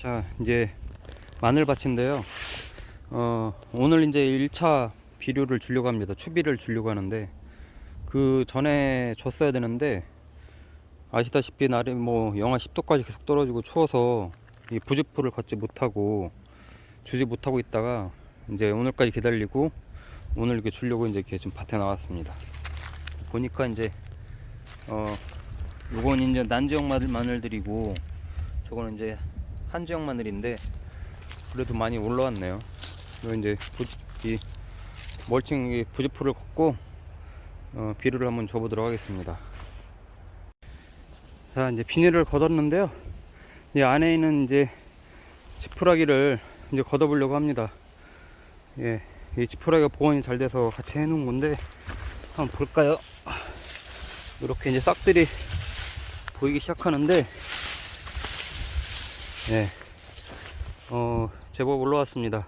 자, 이제 마늘밭인데요. 오늘 이제 1차 비료를 주려고 합니다. 추비를 주려고 하는데, 그 전에 줬어야 되는데, 아시다시피 날이 뭐 영하 10도까지 계속 떨어지고 추워서 이 부직포를 걷지 못하고 주지 못하고 있다가 이제 오늘까지 기다리고 오늘 이렇게 주려고 이제 이렇게 지금 밭에 나왔습니다. 보니까 이제 요건 이제 난지역 마늘들이고 저거는 이제 한지역 마늘인데 그래도 많이 올라왔네요. 그리고 이제 이 멀칭 부직포를 걷고 비료를 한번 줘보도록 하겠습니다. 자, 이제 비닐을 걷었는데요. 이 안에 있는 이제 지푸라기를 이제 걷어보려고 합니다. 예, 이 지푸라기가 보온이 잘 돼서 같이 해놓은 건데 한번 볼까요? 이렇게 이제 싹들이 보이기 시작하는데, 예, 제법 올라왔습니다.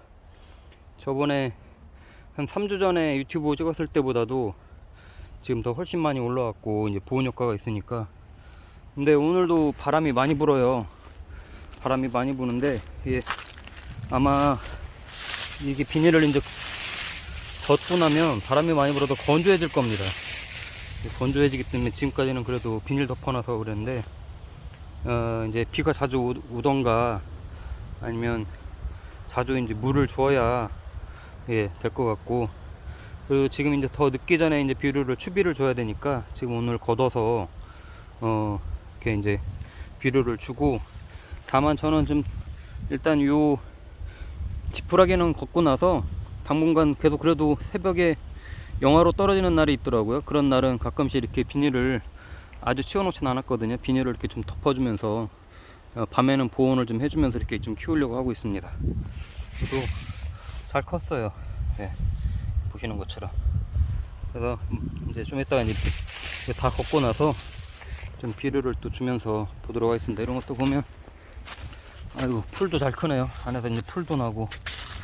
저번에 한 3주 전에 유튜브 찍었을 때보다도 지금 더 훨씬 많이 올라왔고 이제 보온 효과가 있으니까. 근데 오늘도 바람이 많이 불어요. 바람이 많이 부는데 이게 아마 이게 비닐을 이제 걷고 나면 바람이 많이 불어도 건조해질 겁니다. 건조해지기 때문에 지금까지는 그래도 비닐 덮어놔서 그랬는데 이제 비가 자주 오던가 아니면 자주 이제 물을 줘야 될 것 같고, 그리고 지금 이제 더 늦기 전에 이제 비료를 추비를 줘야 되니까 지금 오늘 걷어서 이렇게 이제 비료를 주고, 다만 저는 좀 일단 요 지푸라기는 걷고 나서 당분간 계속 그래도 새벽에 영하로 떨어지는 날이 있더라고요. 그런 날은 가끔씩 이렇게 비닐을 아주 치워놓진 않았거든요. 비닐을 이렇게 좀 덮어주면서 밤에는 보온을 좀 해주면서 이렇게 좀 키우려고 하고 있습니다. 그래도 잘 컸어요. 네, 보시는 것처럼. 그래서 이제 좀 이따가 이제 다 걷고 나서 좀 비료를 또 주면서 보도록 하겠습니다. 이런 것도 보면 아이고 풀도 잘 크네요. 안에서 이제 풀도 나고,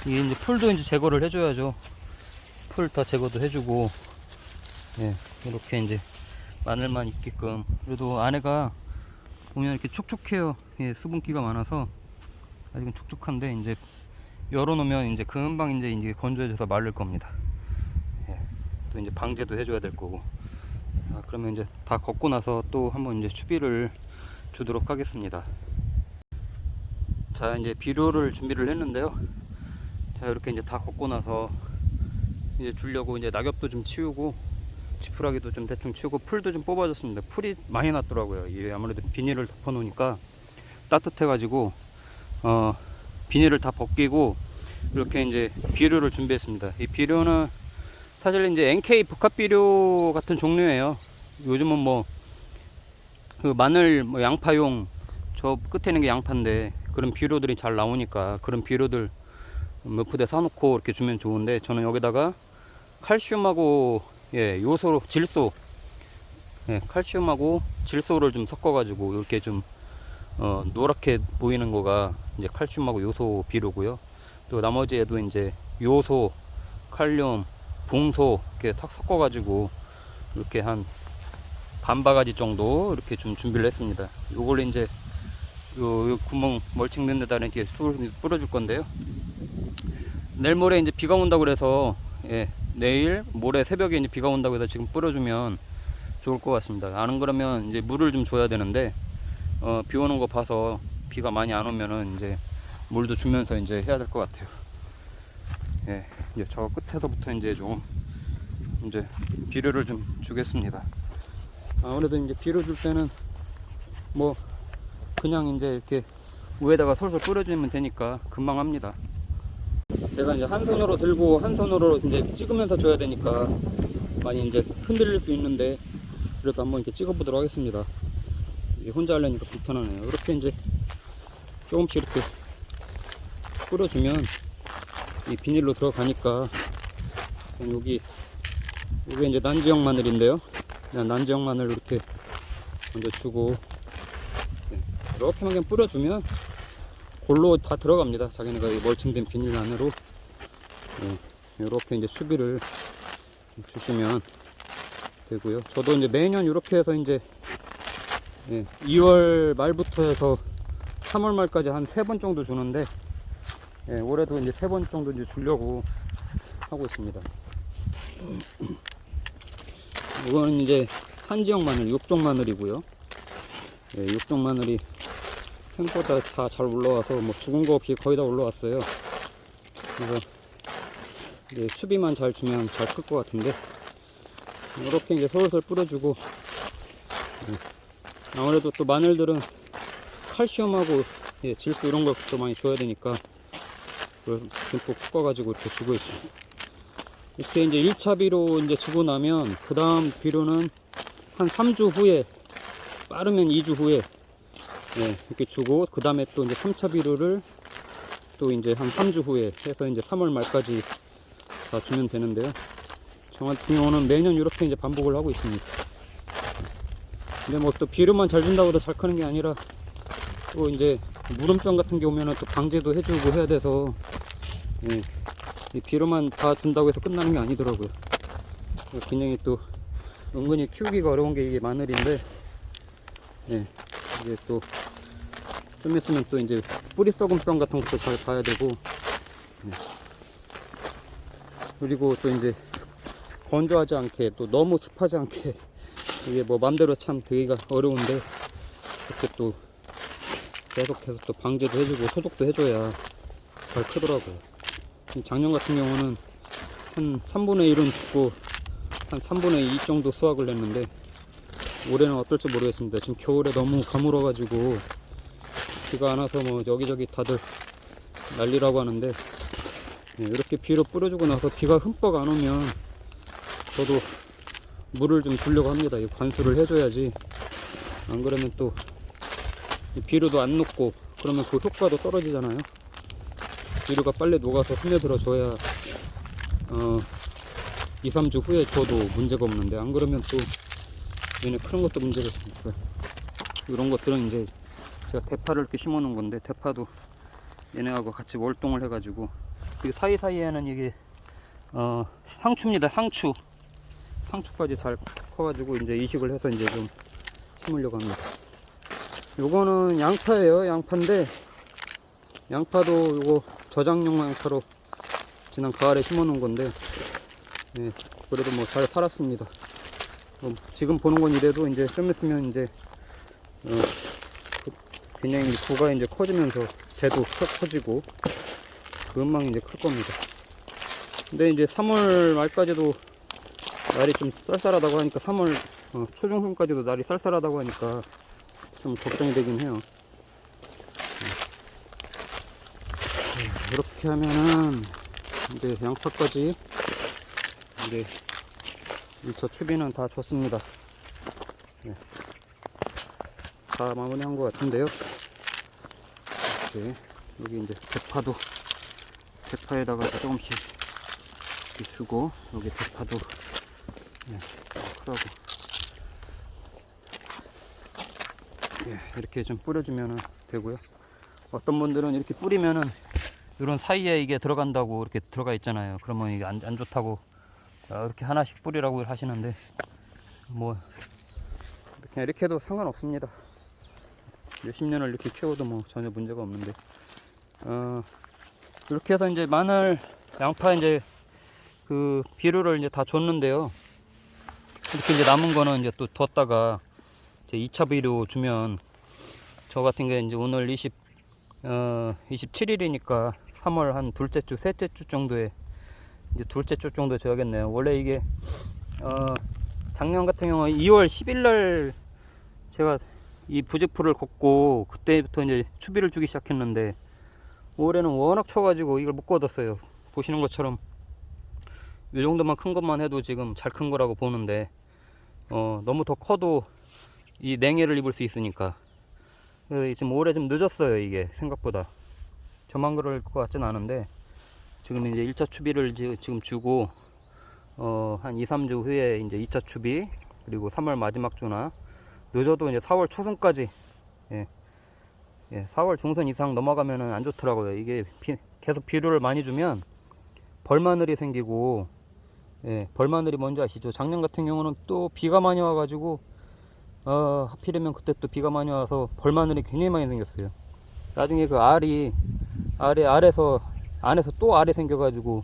이게 이제 풀도 이제 제거를 해줘야죠. 풀 다 제거도 해주고, 예, 이렇게 이제 마늘만 있게끔. 그래도 안에가 보면 이렇게 촉촉해요. 예, 수분기가 많아서 아직은 촉촉한데 이제 열어놓으면 이제 금방 이제 건조해져서 마를 겁니다. 예, 또 이제 방제도 해줘야 될 거고. 그러면 이제 다 걷고 나서 또 한번 이제 추비를 주도록 하겠습니다. 자, 이제 비료를 준비를 했는데요. 자, 이렇게 이제 다 걷고 나서 이제 주려고 이제 낙엽도 좀 치우고 지푸라기도 좀 대충 치우고 풀도 좀 뽑아줬습니다. 풀이 많이 났더라고요. 이게 아무래도 비닐을 덮어 놓으니까 따뜻해 가지고 비닐을 다 벗기고 이렇게 이제 비료를 준비했습니다. 이 비료는 사실 이제 NK 복합 비료 같은 종류예요. 요즘은 뭐 그 마늘 뭐 양파용, 저 끝에 있는 게 양파인데 그런 비료들이 잘 나오니까 그런 비료들 몇 푸대 사놓고 이렇게 주면 좋은데, 저는 여기다가 칼슘하고 요소, 질소, 칼슘하고 질소를 좀 섞어가지고 이렇게 좀 노랗게 보이는 거가 이제 칼슘하고 요소 비료고요. 또 나머지에도 이제 요소, 칼륨, 붕소 이렇게 탁 섞어가지고 이렇게 한 반바가지 정도 이렇게 좀 준비를 했습니다. 요걸 이제 요 구멍 멀칭된 데다 이렇게 뿌려줄 건데요. 내일 모레 이제 비가 온다고 그래서 내일 모레 새벽에 이제 비가 온다고 해서 지금 뿌려주면 좋을 것 같습니다. 안 그러면 이제 물을 좀 줘야 되는데 비 오는 거 봐서 비가 많이 안 오면은 이제 물도 주면서 이제 해야 될 것 같아요. 이제 저 끝에서부터 이제 좀 이제 비료를 좀 주겠습니다. 아무래도 이제 비료 줄 때는 뭐 그냥 이제 이렇게 위에다가 솔솔 뿌려주면 되니까 금방 합니다. 제가 이제 한 손으로 들고 한 손으로 이제 찍으면서 줘야 되니까 많이 이제 흔들릴 수 있는데 그래도 한번 이렇게 찍어 보도록 하겠습니다. 이게 혼자 하려니까 불편하네요. 이렇게 이제 조금씩 이렇게 뿌려주면 이 비닐로 들어가니까, 여기 이게 이제 난지역 마늘인데요. 그냥 난지역 마늘 이렇게 먼저 주고 이렇게만 그냥 뿌려주면 골로 다 들어갑니다. 자기네가 멀칭된 비닐 안으로. 이렇게 이제 수비를 주시면 되고요. 저도 이제 매년 이렇게 해서 이제 2월 말부터 해서 3월 말까지 한 3번 정도 주는데, 예, 올해도 이제 3번 정도 이제 주려고 하고 있습니다. 이거는 이제 한지역 마늘, 육종 마늘이고요. 예, 육종 마늘이 생각보다 다 잘 올라와서 뭐 죽은 거 없이 거의 다 올라왔어요. 그래서 이제 수비만 잘 주면 잘 클 것 같은데, 이렇게 이제 솔솔 뿌려주고, 예, 아무래도 또 마늘들은 칼슘하고, 예, 질소 이런 것도 많이 줘야 되니까 그걸 듬뿍 섞어가지고 이렇게 주고 있습니다. 이렇게 이제 1차 비료 이제 주고 나면 그 다음 비료는 한 3주 후에, 빠르면 2주 후에, 예, 이렇게 주고, 그 다음에 또 이제 3차 비료를 또 이제 한 3주 후에 해서 이제 3월 말까지 다 주면 되는데요. 저 같은 경우는 매년 이렇게 이제 반복을 하고 있습니다. 근데 뭐 또 비료만 잘 준다고 해도 잘 크는 게 아니라, 또 이제 무름병 같은 게 오면은 또 방제도 해주고 해야 돼서, 예, 이 비료만 다 준다고 해서 끝나는 게 아니더라고요. 굉장히 또 은근히 키우기가 어려운 게 이게 마늘인데, 예, 이게 또 좀 있으면 또 이제 뿌리 썩은병 같은 것도 잘 봐야 되고, 예, 그리고 또 이제 건조하지 않게, 또 너무 습하지 않게, 이게 뭐 맘대로 참 되기가 어려운데, 이렇게 또 계속해서 또 방제도 해주고 소독도 해줘야 잘 크더라고요. 작년 같은 경우는 한 3분의 1은 죽고 한 3분의 2 정도 수확을 했는데, 올해는 어떨지 모르겠습니다. 지금 겨울에 너무 가물어 가지고 비가 안 와서 뭐 여기저기 다들 난리라고 하는데, 예, 이렇게 비료 뿌려주고 나서 비가 흠뻑 안 오면 저도 물을 좀 주려고 합니다. 이 관수를 해줘야지, 안 그러면 또 비료도 안 녹고 그러면 그 효과도 떨어지잖아요. 비료가 빨리 녹아서 스며들어 줘야 2, 3주 후에 줘도 문제가 없는데, 안 그러면 또 얘네 크는 것도 문제가 있으니까, 이런 것들은 이제 제가 대파를 이렇게 심어 놓은 건데, 대파도 얘네하고 같이 월동을 해가지고, 그 사이사이에는 이게 상추입니다. 상추까지 잘 커가지고 이제 이식을 해서 이제 좀 심으려고 합니다. 요거는 양파예요. 양파인데, 양파도 요거 저장용 양파로 지난 가을에 심어 놓은 건데, 예, 그래도 뭐 잘 살았습니다. 지금 보는 건 이래도 이제 좀 있으면 이제 굉장히 부가 이제 커지면서 대도 커지고 금방 이제 클 겁니다. 근데 이제 3월 말까지도 날이 좀 쌀쌀하다고 하니까, 3월 초중순까지도 날이 쌀쌀하다고 하니까 좀 걱정이 되긴 해요. 이렇게 하면은 이제 양파까지 이제 1차 추비는 다 줬습니다. 네. 다 마무리한 것 같은데요. 이렇게 여기 이제 대파에다가 조금씩 이렇게 주고, 여기 대파도, 네, 크라고, 예, 이렇게 좀 뿌려주면 되고요. 어떤 분들은 이렇게 뿌리면은 이런 사이에 이게 들어간다고 이렇게 들어가 있잖아요. 그러면 이게 안 좋다고 이렇게 하나씩 뿌리라고 하시는데, 뭐 그냥 이렇게 해도 상관없습니다. 몇십 년을 이렇게 키워도 뭐 전혀 문제가 없는데, 이렇게 해서 이제 마늘, 양파 이제 그 비료를 이제 다 줬는데요. 이렇게 이제 남은 거는 이제 또 뒀다가 이제 2차 비료 주면, 저 같은 게 이제 오늘 27일이니까 3월 한 둘째 주, 셋째 주 정도에, 이제 둘째 주 정도 줘야겠네요. 원래 이게 작년 같은 경우 2월 10일 날 제가 이 부직포를 걷고 그때부터 이제 추비를 주기 시작했는데, 올해는 워낙 쳐가지고 이걸 못 걷었어요. 보시는 것처럼 이 정도만 큰 것만 해도 지금 잘 큰 거라고 보는데, 너무 더 커도 이 냉해를 입을 수 있으니까, 그래서 지금 올해 좀 늦었어요. 이게 생각보다. 저만 그럴 것 같진 않은데, 지금 이제 1차 추비를 지금 주고, 한 2, 3주 후에 이제 2차 추비, 그리고 3월 마지막 주나, 늦어도 이제 4월 초순까지, 예, 4월 중순 이상 넘어가면은 안 좋더라고요. 이게 계속 비료를 많이 주면 벌마늘이 생기고, 예, 벌마늘이 뭔지 아시죠? 작년 같은 경우는 또 비가 많이 와가지고, 하필이면 그때 또 비가 많이 와서 벌마늘이 굉장히 많이 생겼어요. 나중에 그 알이 알에서 안에서 또 알이 생겨가지고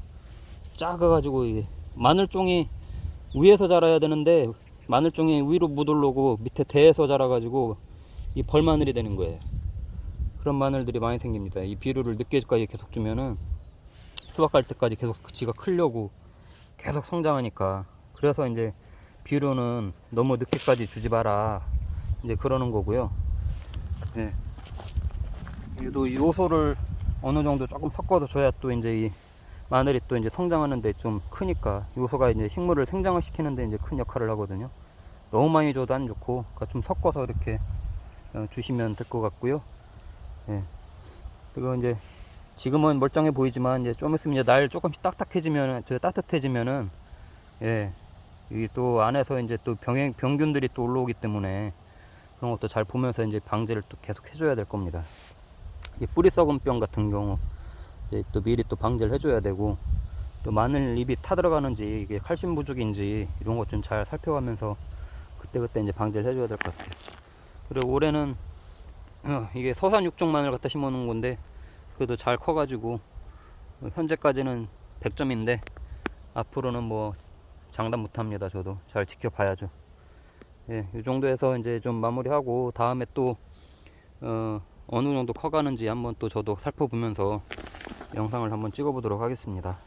작아가지고 이게 마늘종이 위에서 자라야 되는데 마늘종이 위로 못 올라오고 밑에 대에서 자라가지고 이 벌마늘이 되는 거예요. 그런 마늘들이 많이 생깁니다. 이 비료를 늦게까지 계속 주면은 수확 갈 때까지 계속 지가 크려고 계속 성장하니까. 그래서 이제 비료는 너무 늦게까지 주지 마라 이제 그러는 거고요. 네. 또 요소를 어느 정도 조금 섞어서 줘야 또 이제 이 마늘이 또 이제 성장하는데 좀 크니까 요소가 이제 식물을 생장을 시키는데 이제 큰 역할을 하거든요. 너무 많이 줘도 안 좋고 그러니까 좀 섞어서 이렇게 주시면 될 것 같고요. 예. 그리고 이제 지금은 멀쩡해 보이지만 이제 좀 있으면 이제 날 조금씩 딱딱해지면 따뜻해지면은 예. 이 또 안에서 이제 또 병균들이 또 올라오기 때문에 그런 것도 잘 보면서 이제 방제를 또 계속 해줘야 될 겁니다. 이 뿌리 썩은 병 같은 경우 이제 또 미리 또 방제를 해줘야 되고 또 마늘 잎이 타 들어가는지 이게 칼슘 부족인지 이런 것 좀 잘 살펴가면서 그때그때 이제 방제를 해줘야 될 것 같아요. 그리고 올해는 이게 서산 육종 마늘 갖다 심어 놓은 건데 그래도 잘 커가지고 현재까지는 100점인데 앞으로는 뭐 장담 못합니다. 저도 잘 지켜봐야죠. 예, 이 정도에서 이제 좀 마무리하고 다음에 또 어느 정도 커가는지 한번 또 저도 살펴보면서 영상을 한번 찍어보도록 하겠습니다.